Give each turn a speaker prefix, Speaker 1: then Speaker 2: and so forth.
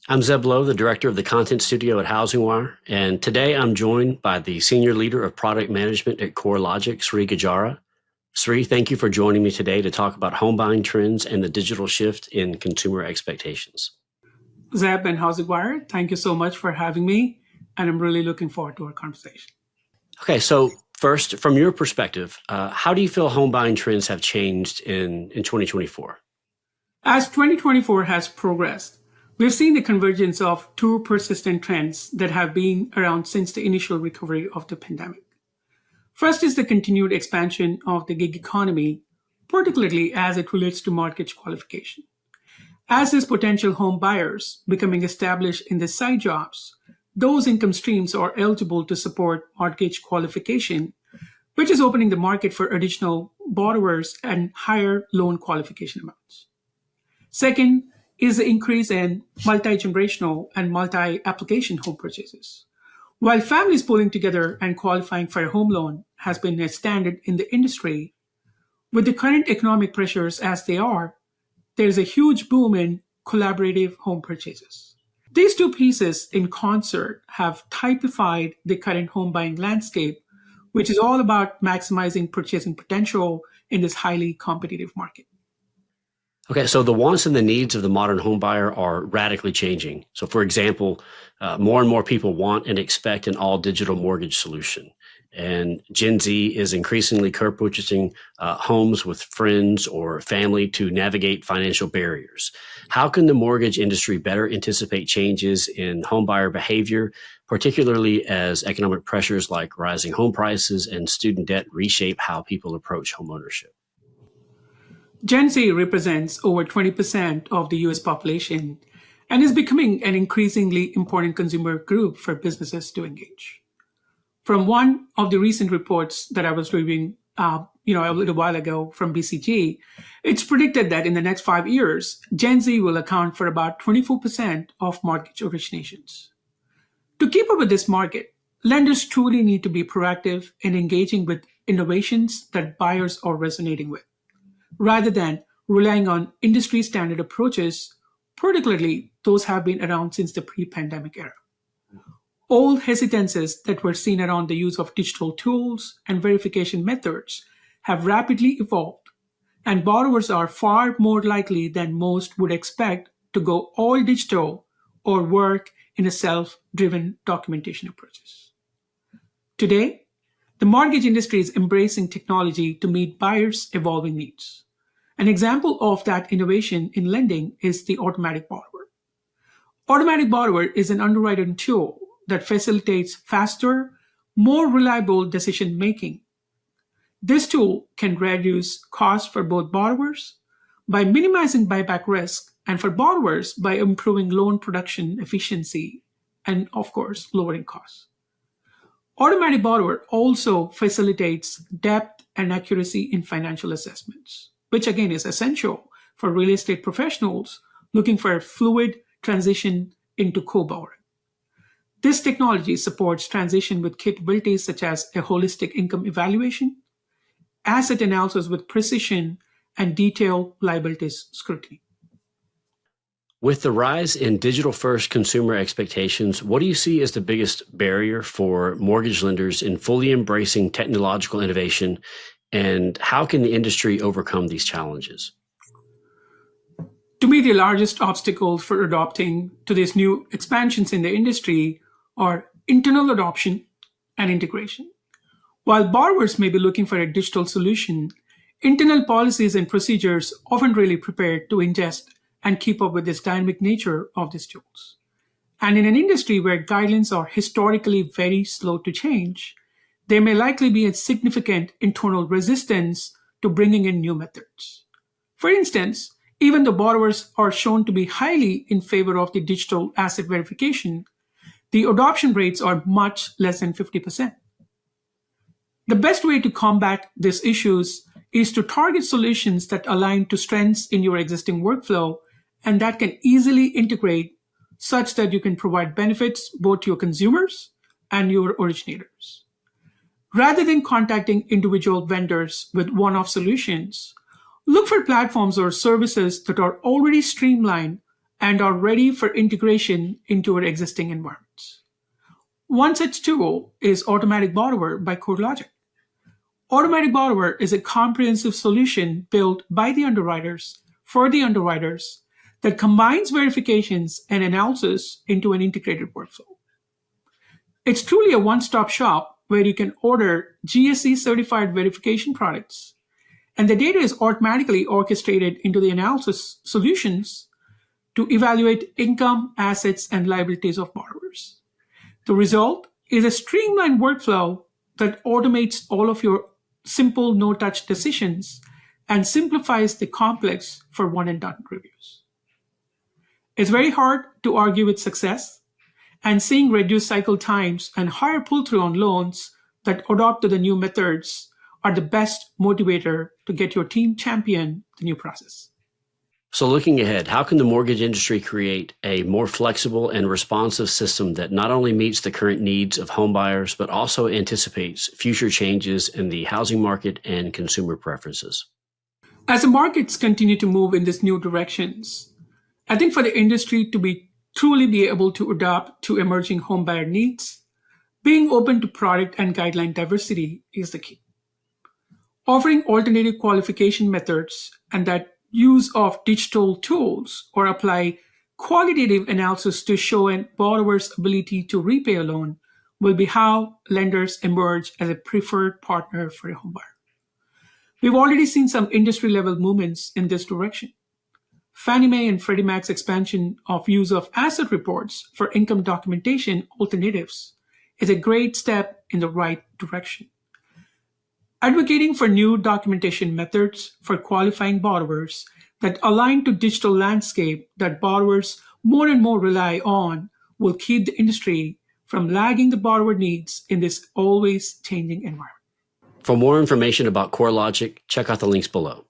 Speaker 1: I'm Zeb Lowe, the director of the content studio at HousingWire, and today I'm joined by the senior leader of product management at CoreLogic, Sri Gajara. Sri, thank you for joining me today to talk about home buying trends and the digital shift in consumer expectations.
Speaker 2: Zeb and HousingWire, thank you so much for having me, and I'm really looking forward to our conversation.
Speaker 1: Okay, so first, from your perspective, how do you feel home buying trends have changed in 2024?
Speaker 2: As 2024 has progressed, we've seen the convergence of two persistent trends that have been around since the initial recovery of the pandemic. First is the continued expansion of the gig economy, particularly as it relates to mortgage qualification. As these potential home buyers becoming established in their side jobs, those income streams are eligible to support mortgage qualification, which is opening the market for additional borrowers and higher loan qualification amounts. Second is the increase in multi-generational and multi-application home purchases. While families pulling together and qualifying for a home loan has been a standard in the industry, with the current economic pressures as they are, there is a huge boom in collaborative home purchases. These two pieces in concert have typified the current home buying landscape, which is all about maximizing purchasing potential in this highly competitive market.
Speaker 1: Okay, so the wants and the needs of the modern home buyer are radically changing. So, for example, more and more people want and expect an all-digital mortgage solution. And Gen Z is increasingly co-purchasing homes with friends or family to navigate financial barriers. How can the mortgage industry better anticipate changes in home buyer behavior, particularly as economic pressures like rising home prices and student debt reshape how people approach homeownership?
Speaker 2: Gen Z represents over 20% of the US population and is becoming an increasingly important consumer group for businesses to engage. From one of the recent reports that I was reviewing a little while ago from BCG, it's predicted that in the next 5 years, Gen Z will account for about 24% of mortgage originations. To keep up with this market, lenders truly need to be proactive in engaging with innovations that buyers are resonating with, rather than relying on industry standard approaches, particularly those have been around since the pre-pandemic era. Old hesitances that were seen around the use of digital tools and verification methods have rapidly evolved, and borrowers are far more likely than most would expect to go all digital or work in a self-driven documentation approaches. Today, the mortgage industry is embracing technology to meet buyers' evolving needs. An example of that innovation in lending is the automatic borrower. Automatic borrower is an underwriting tool that facilitates faster, more reliable decision making. This tool can reduce costs for both borrowers by minimizing buyback risk and for borrowers by improving loan production efficiency and, of course, lowering costs. Automatic borrower also facilitates depth and accuracy in financial assessments, which again is essential for real estate professionals looking for a fluid transition into co-borrowing. This technology supports transition with capabilities such as a holistic income evaluation, asset analysis with precision, and detailed liabilities scrutiny.
Speaker 1: With the rise in digital-first consumer expectations, what do you see as the biggest barrier for mortgage lenders in fully embracing technological innovation, and how can the industry overcome these challenges?
Speaker 2: To me, the largest obstacles for adopting to these new expansions in the industry are internal adoption and integration. While borrowers may be looking for a digital solution, internal policies and procedures often really prepared to ingest and keep up with this dynamic nature of these tools. And in an industry where guidelines are historically very slow to change, there may likely be a significant internal resistance to bringing in new methods. For instance, even though borrowers are shown to be highly in favor of the digital asset verification, the adoption rates are much less than 50%. The best way to combat these issues is to target solutions that align to strengths in your existing workflow and that can easily integrate such that you can provide benefits both to your consumers and your originators. Rather than contacting individual vendors with one-off solutions, look for platforms or services that are already streamlined and are ready for integration into our existing environments. One such tool is Automatic Borrower by CoreLogic. Automatic Borrower is a comprehensive solution built by the underwriters for the underwriters that combines verifications and analysis into an integrated workflow. It's truly a one-stop shop where you can order GSE certified verification products, and the data is automatically orchestrated into the analysis solutions to evaluate income, assets, and liabilities of borrowers. The result is a streamlined workflow that automates all of your simple no-touch decisions and simplifies the complex for one-and-done reviews. It's very hard to argue with success, and seeing reduced cycle times and higher pull-through on loans that adopt to the new methods are the best motivator to get your team champion the new process.
Speaker 1: So looking ahead, how can the mortgage industry create a more flexible and responsive system that not only meets the current needs of homebuyers, but also anticipates future changes in the housing market and consumer preferences?
Speaker 2: As the markets continue to move in these new directions, I think for the industry to truly be able to adapt to emerging homebuyer needs, being open to product and guideline diversity is the key. Offering alternative qualification methods and that use of digital tools or apply qualitative analysis to show a borrower's ability to repay a loan will be how lenders emerge as a preferred partner for a homebuyer. We've already seen some industry-level movements in this direction. Fannie Mae and Freddie Mac's expansion of use of asset reports for income documentation alternatives is a great step in the right direction. Advocating for new documentation methods for qualifying borrowers that align to digital landscape that borrowers more and more rely on will keep the industry from lagging the borrower needs in this always changing environment.
Speaker 1: For more information about CoreLogic, check out the links below.